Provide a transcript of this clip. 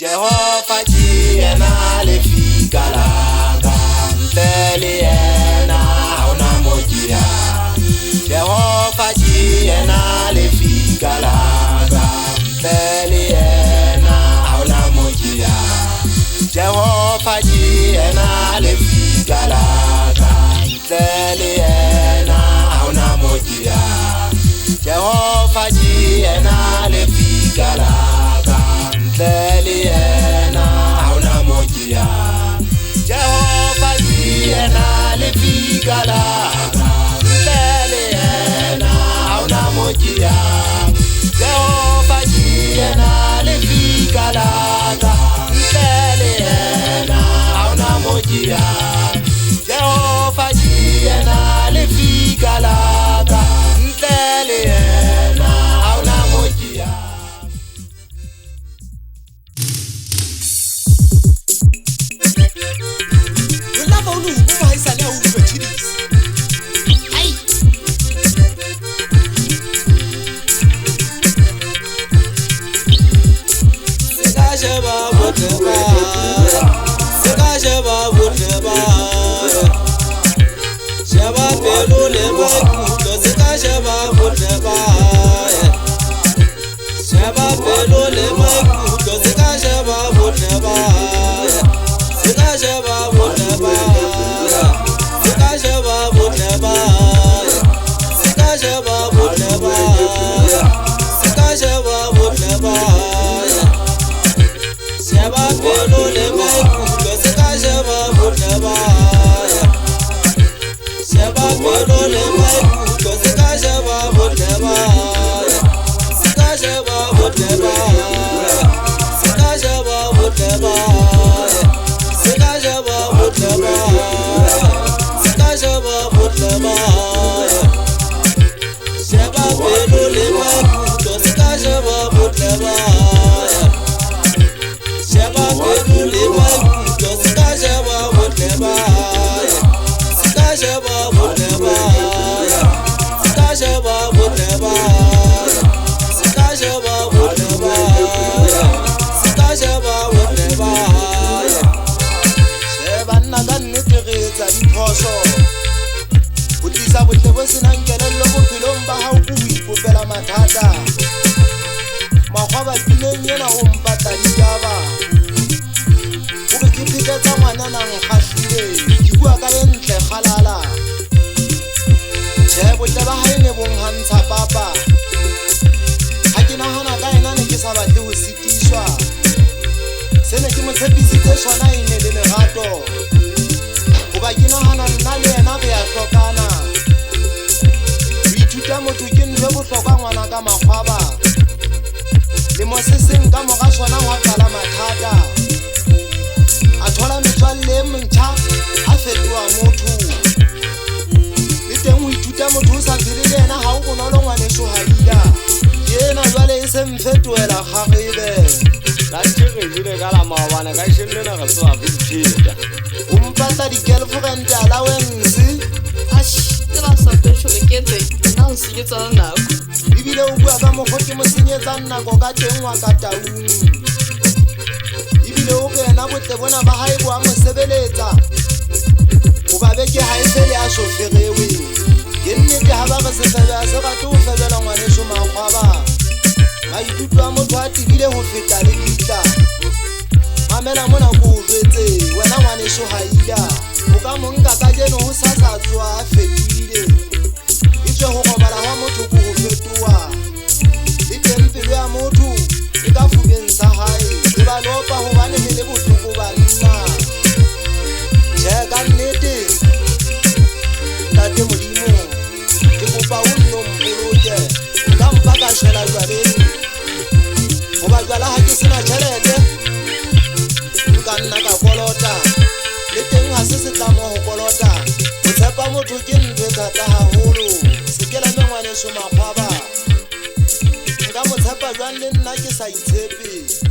Jehova ke yena lefika la ka, ntle le yena ha ona mokia. Jehova ke yena lefika la ka, ntle le yena ha ona mokia. Jehova ke yena lefika la ka, ntle le yena ha ona mokia. Jehova ke yena lefika la ka, ntle le yena ha ona mokia. Jehova ke yena lefika la ka, ntle le yena ha ona mokia. Jehova ke yena lefika la ka, ntle le yena ha ona mokia. Jehova ke yena lefika la ka, ntle le yena ha ona mokia. Nka mo tshepa jwang le nna ke sa itshepe.